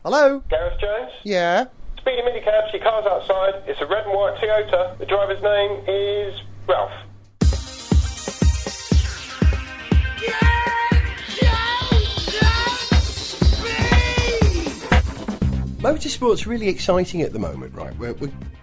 Hello? Gareth Jones? Yeah? Speedy minicabs, your car's outside. It's a red and white Toyota. The driver's name is Ralph. Motorsport's really exciting at the moment, right?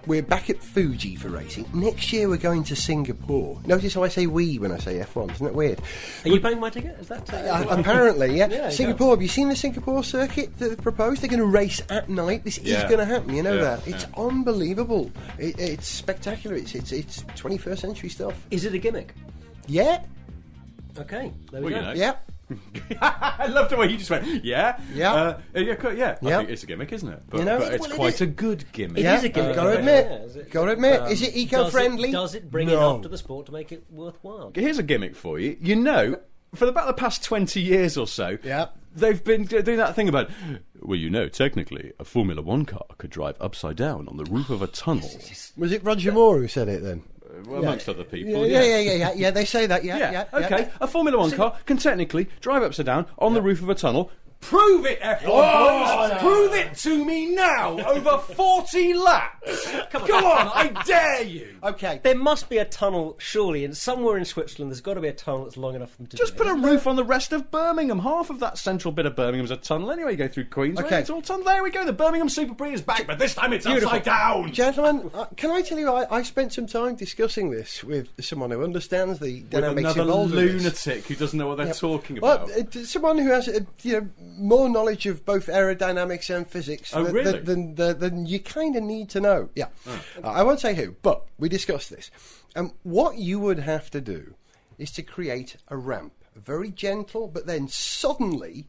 We're back at Fuji for racing. Next year we're going to Singapore. Notice how I say we when I say F1, isn't that weird? Are you buying my ticket? Is that apparently, yeah. Yeah, Singapore, have you seen the Singapore circuit that they've proposed? They're going to race at night. This is going to happen, you know that. It's unbelievable. It's spectacular. It's 21st century stuff. Is it a gimmick? Yeah. Okay, there we go. You know. Yeah. I love the way you just went, yeah. Yeah. I think it's a gimmick, isn't it? But, You know, but it's well, quite a good gimmick. It is a gimmick. Got to admit. Got to admit. Is it eco-friendly? Does it bring enough to the sport to make it worthwhile? Here's a gimmick for you. You know, for about the past 20 years or so, they've been doing that thing about, well, you know, technically, a Formula One car could drive upside down on the roof of a tunnel. Was it Roger Moore who said it then? Amongst other people, Yeah, they say that, Okay, a Formula One car can technically drive upside down on the roof of a tunnel. Prove it, F1 boys! Prove it to me now! Over 40 laps! Come on, I dare you! Okay. There must be a tunnel, surely, and somewhere in Switzerland there's got to be a tunnel that's long enough for them to Just put a roof on the rest of Birmingham. Half of that central bit of Birmingham's a tunnel. Anyway, you go through Queens. Okay. It's all tunnel. There we go. The Birmingham Super Prix is back, but this time it's upside down. Gentlemen, can I tell you, I spent some time discussing this with someone who understands the dynamics with another involved in this. lunatic who doesn't know what they're talking about. Well, someone who has more knowledge of both aerodynamics and physics than you kind of need to know. Yeah. I won't say who, but we discussed this. What you would have to do is to create a ramp, very gentle, but then suddenly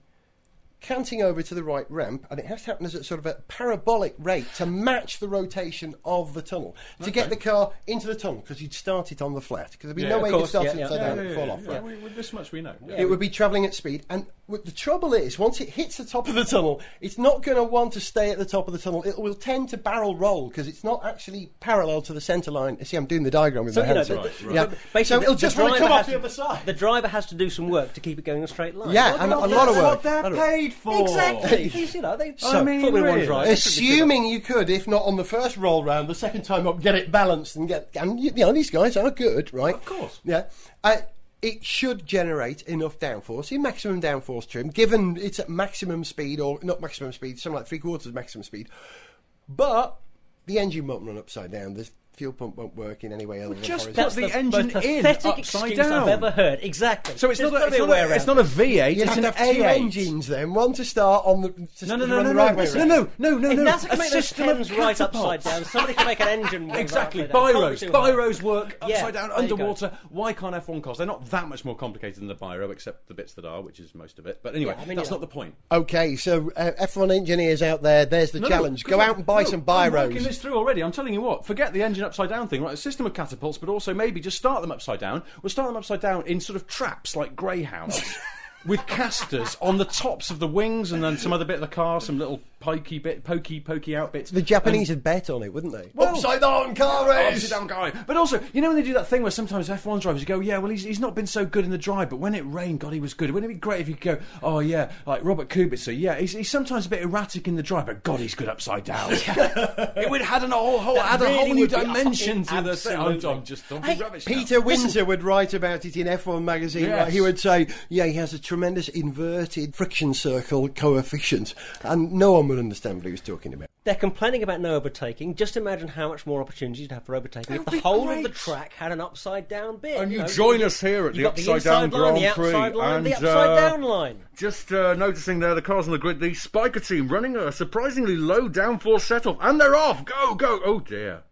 canting over to the right ramp, and it has to happen as a sort of a parabolic rate to match the rotation of the tunnel to get the car into the tunnel, because you'd start it on the flat, because there'd be no way you could start it upside down and fall off. With this much we know. It would be travelling at speed, and the trouble is, once it hits the top of the tunnel, it's not going to want to stay at the top of the tunnel. It will tend to barrel roll, because it's not actually parallel to the centre line. See, I'm doing the diagram with my hands. So it'll just want to come off the other side. The driver has to do some work to keep it going in a straight line. Yeah, and a lot of work. That's what they're paid for. Exactly. Formula One drivers. Assuming you could, if not on the first roll round, the second time up, get it balanced and these guys are good, right? Of course. Yeah. It should generate enough downforce, in maximum downforce trim, given it's at maximum speed, or not maximum speed, something like 3/4 maximum speed. But the engine won't run upside down. The fuel pump won't work in any way other than just horizontal. put the engine in pathetic upside excuse down. I've ever heard. Exactly. So it's not a V8, it's an have A8. two engines then, one to start on the No. If NASA can make those pens right upside down, somebody can make an engine right Exactly. upside down. Biros work upside down, there you go. underwater. Why can't F1 cars? They're not that much more complicated than the Biro, except the bits that are, which is most of it. But anyway, that's not the point. Okay, so F1 engineers out there, there's the challenge. Go out and buy some Biros. I'm working this through already. I'm telling you what, forget the engine upside down thing, right? A system of catapults, but also maybe just start them upside down. We'll start them upside down in sort of traps like greyhounds. With casters on the tops of the wings, and then some other bit of the car, some little pokey out bits. The Japanese would bet on it, wouldn't they? Well, upside down car race! Upside down guy. But also, you know when they do that thing where sometimes F1 drivers go, yeah, well, he's not been so good in the drive, but when it rained, God, he was good. Wouldn't it be great if you could go, oh, yeah, like Robert Kubica, yeah, he's sometimes a bit erratic in the drive, but God, he's good upside down. It would have had a whole new dimension to the thing. I'm just talking rubbish. Peter Windsor would write about it in F1 magazine. Yes. Right? He would say, yeah, he has a tremendous inverted friction circle coefficient, and no one would understand what he was talking about. They're complaining about no overtaking. Just imagine how much more opportunities you'd have for overtaking if the whole of the track had an upside down bit. And you join us here at the Upside Down Grand Prix. The upside down line. Just noticing there, the cars on the grid, the Spiker team running a surprisingly low downforce set-off, and they're off! Go! Oh dear.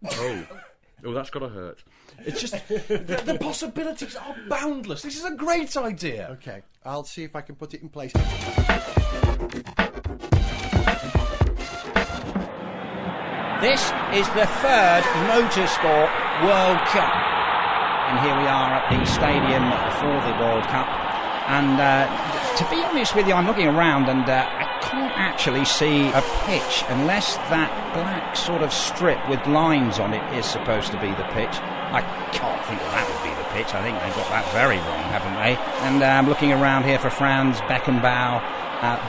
Oh, that's got to hurt. It's just, the possibilities are boundless. This is a great idea. Okay, I'll see if I can put it in place. This is the third Motorsport World Cup. And here we are at the stadium for the World Cup. And to be honest with you, I'm looking around and I can't actually see a pitch unless that black sort of strip with lines on it is supposed to be the pitch. I can't think that would be the pitch. I think they've got that very wrong, haven't they? And I'm looking around here for Franz Beckenbauer,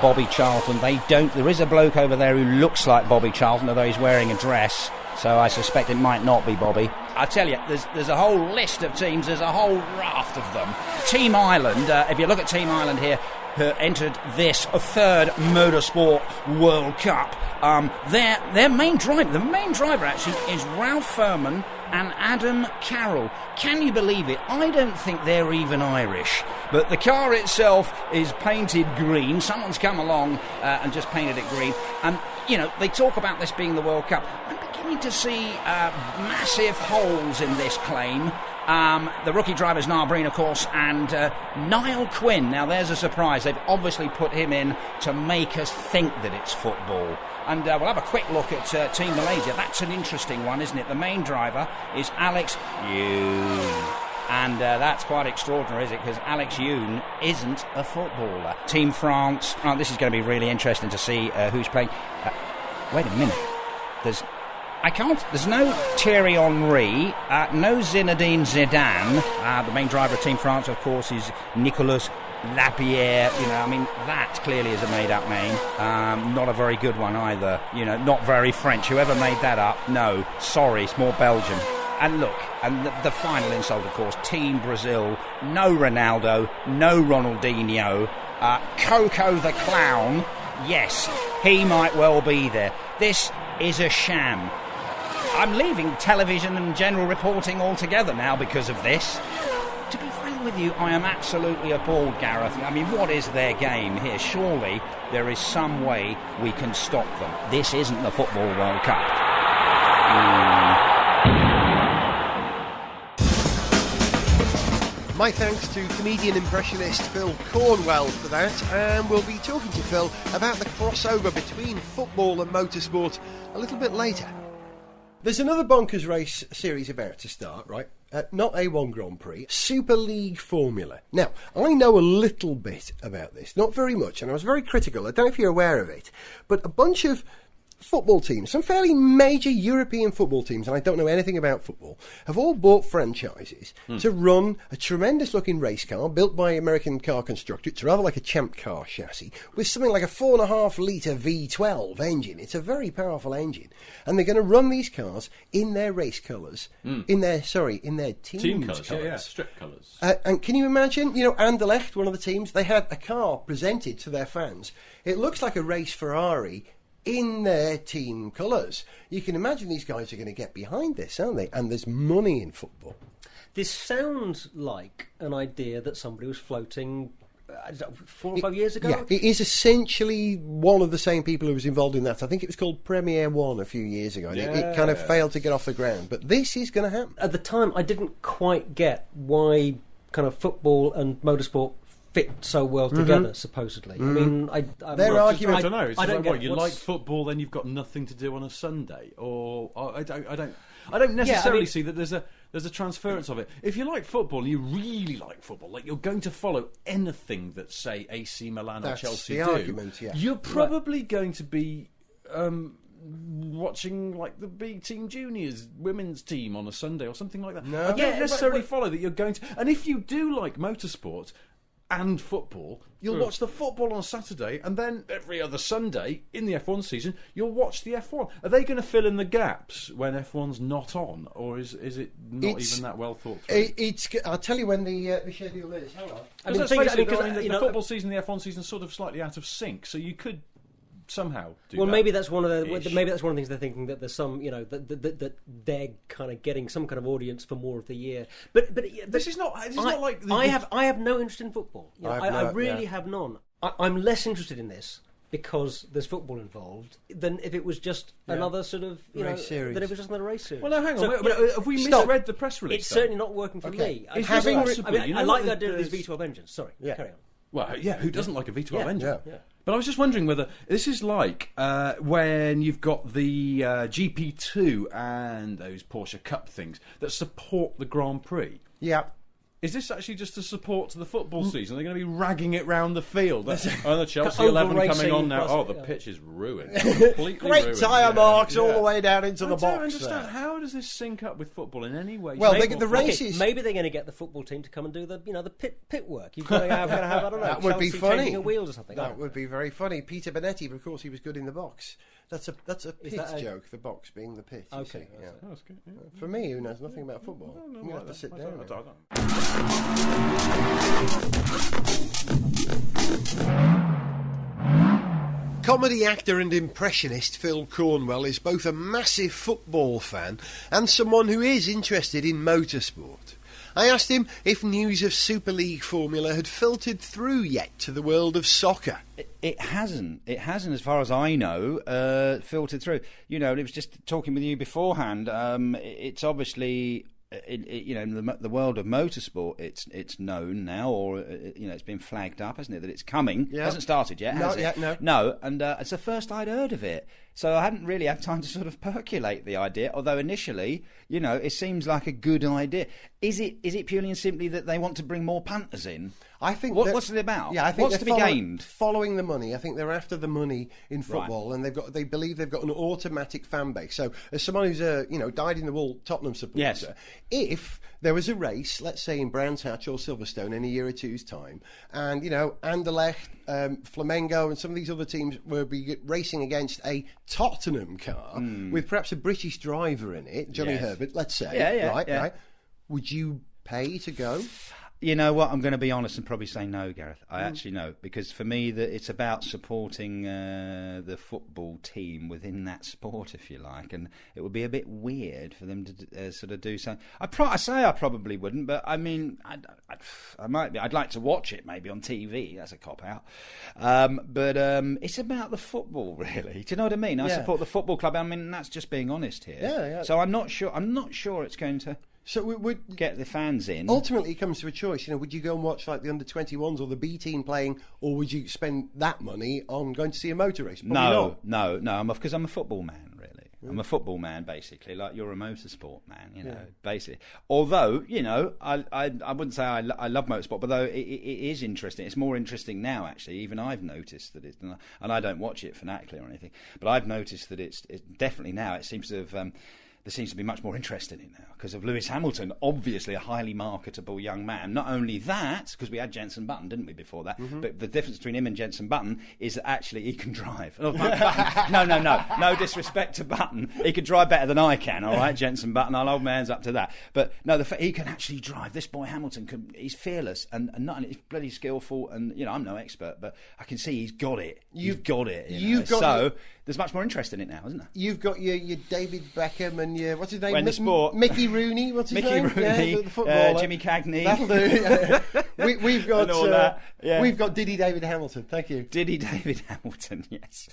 Bobby Charlton. They don't. There is a bloke over there who looks like Bobby Charlton, although he's wearing a dress. So I suspect it might not be Bobby. I tell you, there's a whole list of teams. There's a whole raft of them. Team Ireland. If you look at Team Ireland here, who entered this third Motorsport World Cup. Their main driver, the main driver actually, is Ralph Furman and Adam Carroll. Can you believe it? I don't think they're even Irish. But the car itself is painted green. Someone's come along and just painted it green. And, you know, they talk about this being the World Cup. I'm beginning to see massive holes in this claim. The rookie driver's Niall Breen, of course, and Niall Quinn. Now, there's a surprise. They've obviously put him in to make us think that it's football. And we'll have a quick look at Team Malaysia. That's an interesting one, isn't it? The main driver is Alex Youn. And that's quite extraordinary, is it? Because Alex Youn isn't a footballer. Team France. Oh, this is going to be really interesting to see who's playing. Wait a minute. There's no Thierry Henry, no Zinedine Zidane. The main driver of Team France, of course, is Nicolas Lapierre. You know, I mean, that clearly is a made-up name. Not a very good one either. You know, not very French. Whoever made that up, no, sorry, it's more Belgian. And look, and the final insult, of course, Team Brazil. No Ronaldo, no Ronaldinho. Coco the Clown, yes, he might well be there. This is a sham. I'm leaving television and general reporting altogether now because of this. To be frank with you, I am absolutely appalled, Gareth. I mean, what is their game here? Surely there is some way we can stop them. This isn't the Football World Cup. My thanks to comedian impressionist Phil Cornwell for that, and we'll be talking to Phil about the crossover between football and motorsport a little bit later. There's another bonkers race series about to start, right? Not A1 Grand Prix, Super League Formula. Now, I know a little bit about this, not very much, and I was very critical. I don't know if you're aware of it, but a bunch of football teams, some fairly major European football teams, and I don't know anything about football, have all bought franchises to run a tremendous looking race car built by an American car constructor. It's rather like a Champ car chassis with something like a 4.5 litre V12 engine. It's a very powerful engine, and they're going to run these cars in their race colours, in their team colours. Yeah, strip colours. And can you imagine, you know, Anderlecht, one of the teams, they had a car presented to their fans. It looks like a race Ferrari in their team colours. You can imagine these guys are going to get behind this, aren't they? And there's money in football. This sounds like an idea that somebody was floating 4 or 5 years ago. Yeah, it is essentially one of the same people who was involved in that. I think it was called Premier One a few years ago. And it kind of failed to get off the ground. But this is going to happen. At the time, I didn't quite get why kind of football and motorsport fit so well together, supposedly. I mean, their argument. I don't know. It's I don't like, get what, you like football, then you've got nothing to do on a Sunday, or I don't necessarily see that there's a transference of it. If you like football and you really like football, like you're going to follow anything that say AC Milan or Chelsea the do, argument, yeah. You're probably going to be watching like the B Team Juniors women's team on a Sunday or something like that. No. I don't necessarily follow that you're going to. And if you do like motorsport and football, you'll watch the football on Saturday, and then every other Sunday in the F1 season, you'll watch the F1. Are they going to fill in the gaps when F1's not on, or is it not even that well thought through? I'll tell you when the schedule is. Hang on. The football season and the F1 season are sort of slightly out of sync, so you could somehow do that. Maybe that's one of the things they're thinking, that there's some, you know, that they're kind of getting some kind of audience for more of the year. But this is not like I have no interest in football. You know, I really have none. I'm less interested in this because there's football involved than if it was just another sort of race series. Than if it was just another race series. Well, no, hang on. Have we misread the press release? It's certainly not working for me. I like the idea of these V12 engines. Sorry, carry on. Well, yeah, who doesn't like a V12 engine? Yeah. But I was just wondering whether this is like when you've got the GP2 and those Porsche Cup things that support the Grand Prix. Yeah. Is this actually just a support to the football season? They're going to be ragging it round the field. The Chelsea 11 coming on now. Oh, the pitch is ruined. Completely Great ruined. tyre marks all the way down into the box. I don't understand. How does this sync up with football in any way? Well, the races... Maybe they're going to get the football team to come and do the pit work. You're going to have, I don't know, that would Chelsea be funny. changing a wheels or something. That would be very funny. Peter Bonetti, but of course, he was good in the box. That's a pit joke, the box being the pit. Okay. Yeah. That's good. Yeah. For me, who knows nothing about football, I'm going to have to sit down. Comedy actor and impressionist Phil Cornwell is both a massive football fan and someone who is interested in motorsport. I asked him if news of Super League Formula had filtered through yet to the world of soccer. It hasn't. It hasn't, as far as I know, filtered through. You know, it was just talking with you beforehand. It's obviously... in the world of motorsport, it's known now, or it's been flagged up, hasn't it, that it's coming? Yeah. It hasn't started yet, has Not it? yet, no. No, and it's the first I'd heard of it, so I hadn't really had time to sort of percolate the idea. Although initially, it seems like a good idea. Is it purely and simply that they want to bring more punters in? I think what's it about? Yeah, I think what's to be gained? Following the money. I think they're after the money in football, right. And they believe they've got an automatic fan base. So, as someone who's a dyed in the wool Tottenham supporter, yes. If there was a race, let's say in Brands Hatch or Silverstone in a year or two's time, and Anderlecht, Flamengo, and some of these other teams will be racing against a Tottenham car with perhaps a British driver in it, Johnny Herbert, let's say, right? Would you pay to go? You know what? I'm going to be honest and probably say no, Gareth. I actually know, because for me, it's about supporting the football team within that sport, if you like, and it would be a bit weird for them to sort of do something. I say I probably wouldn't, but I mean, I might be. I'd like to watch it maybe on TV. That's a cop out, but it's about the football, really. Do you know what I mean? I support the football club. I mean, that's just being honest here. Yeah. So I'm not sure it's going to. So we would get the fans in. Ultimately, it comes to a choice. Would you go and watch like the under-21s or the B team playing, or would you spend that money on going to see a motor race? No. Because I'm a football man, really. I'm a football man, basically. Like you're a motorsport man, basically. Although, I wouldn't say I love motorsport, but though it is interesting. It's more interesting now, actually. Even I've noticed that it's, and I don't watch it fanatically or anything, but I've noticed that it's definitely now. It seems to have. There seems to be much more interest in it now because of Lewis Hamilton, obviously a highly marketable young man. Not only that, because we had Jenson Button, didn't we, before that? Mm-hmm. But the difference between him and Jenson Button is that actually he can drive. No disrespect to Button. He could drive better than I can, all right, Jenson Button. I'll hold my hands up to that. But no, he can actually drive. This boy Hamilton, he's fearless and he's bloody skillful. And, I'm no expert, but I can see he's got it. You've got it. There's much more interest in it now, isn't there? You've got your David Beckham and your, what's his name? When the sport. Mickey Rooney, what's his name? Rooney, the footballer. Jimmy Cagney. That'll do. We've got and all that. Yeah. We've got Diddy David Hamilton. Thank you. Diddy David Hamilton, yes.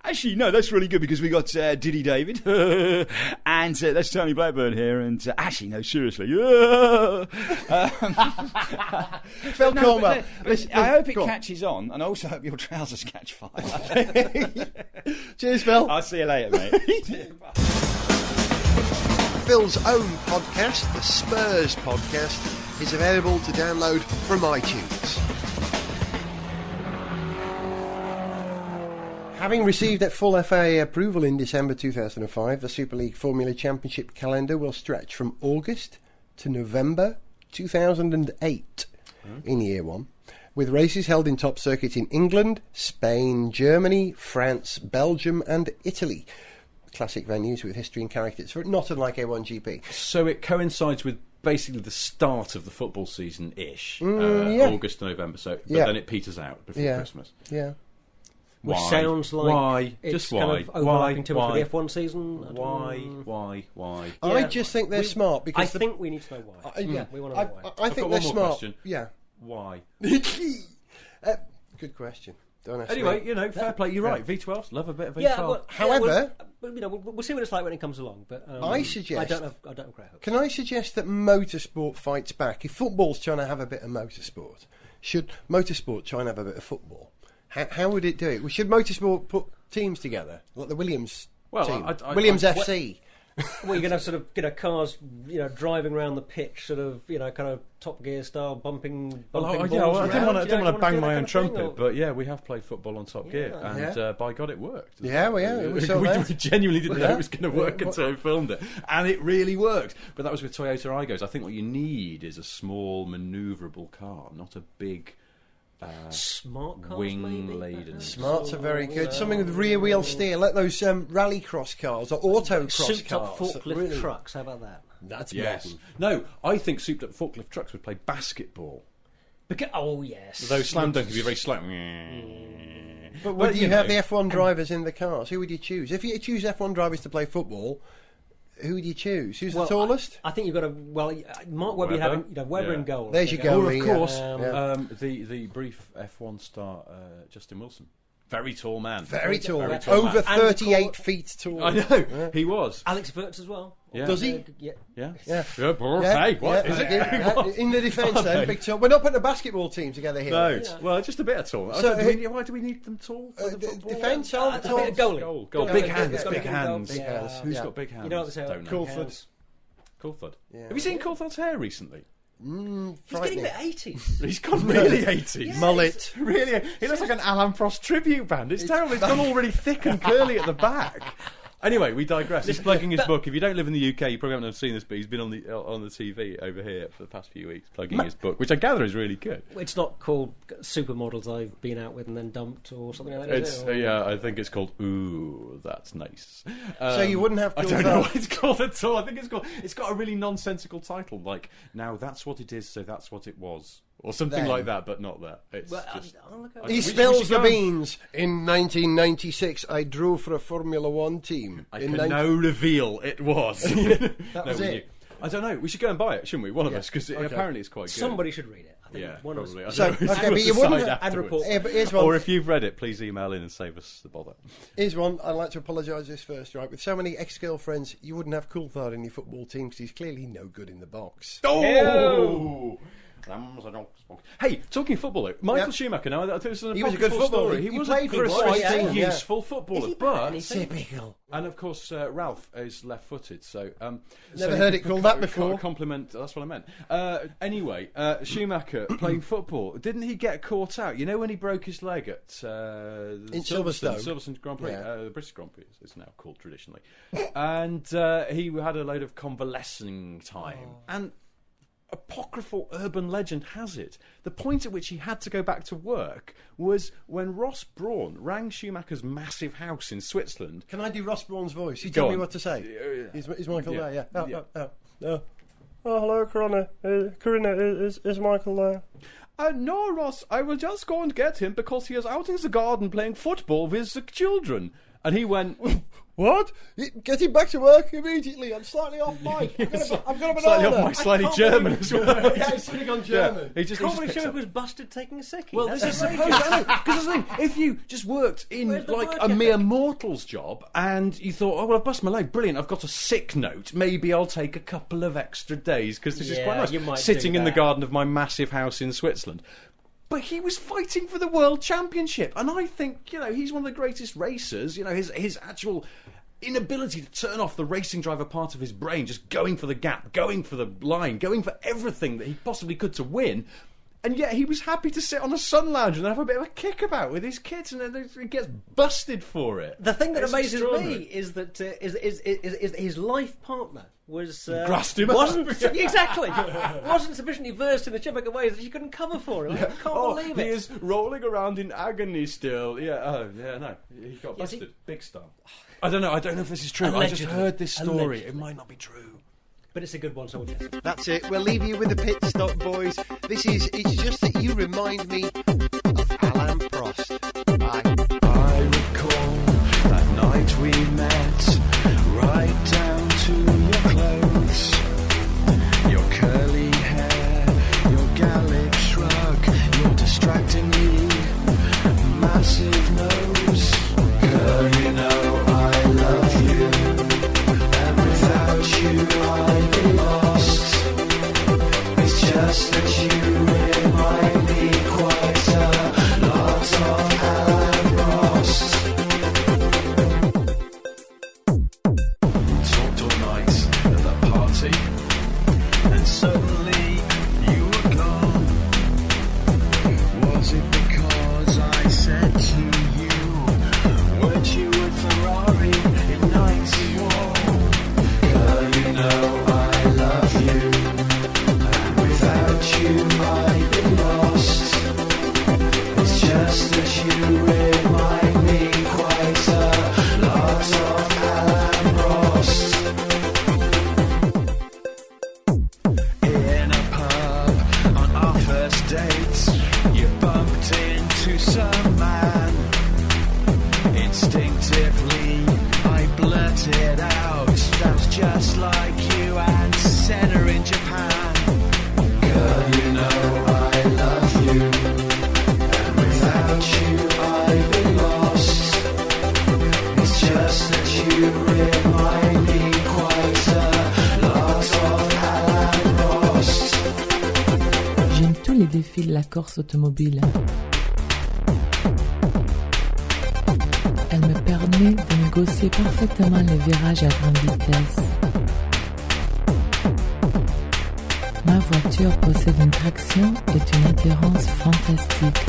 Actually, no, that's really good because we got Diddy David and that's Tony Blackburn here. And actually, no, seriously. Phil Cornwell. I hope it catches on, and I also hope your trousers catch fire. Cheers, Phil. I'll see you later, mate. Phil's own podcast, the Spurs Podcast, is available to download from iTunes. Having received that full FIA approval in December 2005, the Super League Formula Championship calendar will stretch from August to November 2008 in year one, with races held in top circuits in England, Spain, Germany, France, Belgium and Italy. Classic venues with history and characters, not unlike A1GP. So it coincides with basically the start of the football season-ish, August to November, but then it peters out before Christmas. Yeah. Which sounds like why? It's Just kind why? of overlapping too much Why? with the F1 season. Why? I just think they're smart because I think we need to know why. We want to know why. I think they're smart. Question. Yeah. Why? Good question. Don't ask Anyway, me. fair play. You're right. V12s, love a bit of V12. Yeah, well, However, we'll see what it's like when it comes along. But I suggest. I don't have great hopes. Can I suggest that motorsport fights back? If football's trying to have a bit of motorsport, should motorsport try and have a bit of football? How would it do it? Should motorsport put teams together like the Williams team? Williams FC. Well, you're going to have sort of, cars, driving around the pitch, sort of, kind of Top Gear style, bumping balls I didn't want to bang my own trumpet, but yeah, we have played football on Top Gear, and by God, it worked. Yeah, we genuinely didn't know it was going to work until we filmed it, and it really worked. But that was with Toyota Aigos. I think what you need is a small, manoeuvrable car, not a big. Smart cars, wing-laden. Smarts are very good. Something with rear-wheel steer. Let those rallycross cars or autocross cars. Souped-up forklift trucks. How about that? That's modern. No, I think souped-up forklift trucks would play basketball. Oh yes. Those slam dunk would be very slow. But would you have the F1 drivers in the cars? Who would you choose? If you choose F1 drivers to play football, who would you choose? Who's the tallest? I think you've got to. Well, Mark Webber, you have Webber in goal. There's your goal. Or of course, the brief F1 star Justin Wilson. Very tall man. Very tall. Over 38 feet tall. I know. He was. Alex Wirtz as well. Yeah. Does he? Yeah. Hey, what is it? In the defence then, big tall. We're not putting a basketball team together here. No. Well, just a bit of tall. So, why do we need them tall for the football? Defence, Goal. Big hands. Big hands. Who's got big hands? You know what they say? Coulthard. Yeah. Have you seen Coulthard's hair recently? He's getting a bit 80s. He's gone really 80s. Yes. Mullet. Really, he looks like an Alain Prost tribute band. It's terrible. It's gone all really thick and curly at the back. Anyway, we digress. He's plugging his book. If you don't live in the UK, you probably haven't seen this, but he's been on the TV over here for the past few weeks, plugging his book, which I gather is really good. It's not called Supermodels I've Been Out With and Then Dumped or something like that. Yeah, I think it's called Ooh, That's Nice. So you wouldn't have. I don't know what it's called at all. I think it's got a really nonsensical title, like Now That's What It Is, So That's What It Was. Or something like that, but not that. It's he spills the beans. In 1996, I drove for a Formula One team. I can now reveal it was. That was it. I don't know. We should go and buy it, shouldn't we? One of us, because apparently it's quite good. Somebody should read it. I think one of us. So, but you wouldn't and report. But here's one. Or if you've read it, please email in and save us the bother. Here's one. I'd like to apologise this first, right? With so many ex-girlfriends, you wouldn't have Coulthard in your football team because he's clearly no good in the box. Oh! Hey, talking football though, Michael Schumacher. Now, I think this is he was a good footballer. He was played for a quite useful footballer, but typical. And of course, Ralph is left-footed, so never heard it called that before. Compliment. That's what I meant. Anyway, Schumacher playing football. Didn't he get caught out? You know when he broke his leg at in Silverstone Grand Prix, the British Grand Prix, it's now called traditionally, and he had a load of convalescing time and. Apocryphal urban legend has it the point at which he had to go back to work was when Ross Brawn rang Schumacher's massive house in Switzerland. Can I do Ross Brawn's voice? You tell me what to say. Is Michael there? Yeah. Oh, hello, Corinna. Is Michael there? No, Ross. I will just go and get him because he is out in the garden playing football with the children. And he went, what? Get him back to work immediately. I'm slightly off mic. I've got a banana. Slightly off mic, slightly German as well. Yeah, he's sitting on German. He just was busted taking a sickie. Well, this is supposed to because the thing, if you just worked in like a mere mortal's job and you thought, oh, well, I've busted my leg, brilliant, I've got a sick note, maybe I'll take a couple of extra days because this is quite nice. Sitting in the garden of my massive house in Switzerland. But he was fighting for the World Championship, and I think, he's one of the greatest racers. His actual inability to turn off the racing driver part of his brain, just going for the gap, going for the line, going for everything that he possibly could to win. And yet he was happy to sit on a sun lounge and have a bit of a kickabout with his kids, and then he gets busted for it. The thing that amazes me is that his life partner was grassed him wasn't sufficiently versed in the Schumacher ways that she couldn't cover for him. I can't believe it. He is rolling around in agony still. He got busted. Big star. I don't know if this is true. Allegedly. I just heard this story. It might not be true. But it's a good one, so yes. That's it. We'll leave you with the pit stop, boys. It's just that you remind me of Alain Prost. Bye. I recall that night we met, right down to your clothes, your curly hair, your Gallic shrug, your distractingly massive nose. Girl, you know I love you, and without you I'd be lost. It's just that you remind me quite a lot of Alain Prost. Talked all night Was it because I said to you, weren't you with Ferrari in 91? Girl, you know I love you, and without you I'd be lost. It's just that you remind me quite a lot of Alain Prost. In a pub on our first date, you bumped into some man. Instinctively I blurted out, that's just like you and Senna in Japan. Girl, you know I love you, and without you I'd be lost. It's just that you remind me quite a lot of Alain Prost. J'aime tous les défis de la course automobile. Elle me permet de négocier parfaitement les virages à grande vitesse. Ma voiture possède une traction et une adhérence fantastique.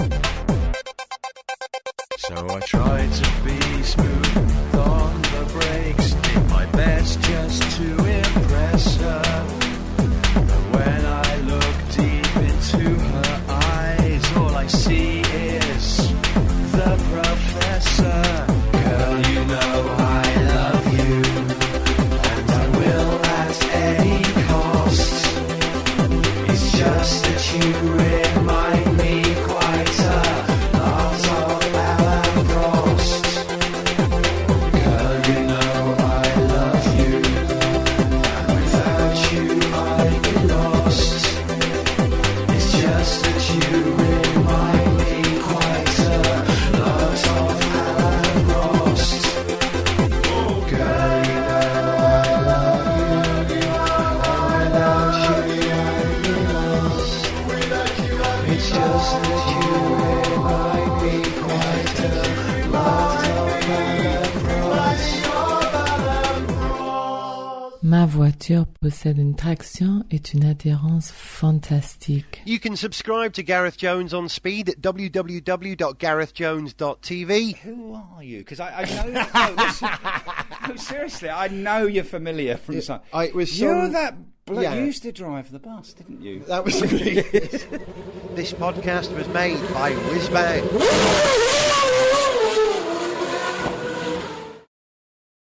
So I tried to be smooth on the brakes, did my best just to impress her. But when I look deep into her eyes, all I see is the professor. Girl, you know I love you, and I will at any cost. It's just that you remind me quite a lot of Alain Prost. Girl, you know I love you, and without you I'd be lost. It's just that you remind me quite a lot of Alain Prost. Girl, you know I love you, and without you I'd be lost. It's just that you remind me quite a lot of Alain Prost. Ma voiture possède une traction et une adhérence fantastique. You can subscribe to Gareth Jones on Speed at www.garethjones.tv. Who are you? Because I know. No, seriously, I know you're familiar from some. You're that bloke. Yeah. You used to drive the bus, didn't you? That was me. This podcast was made by Whizbang.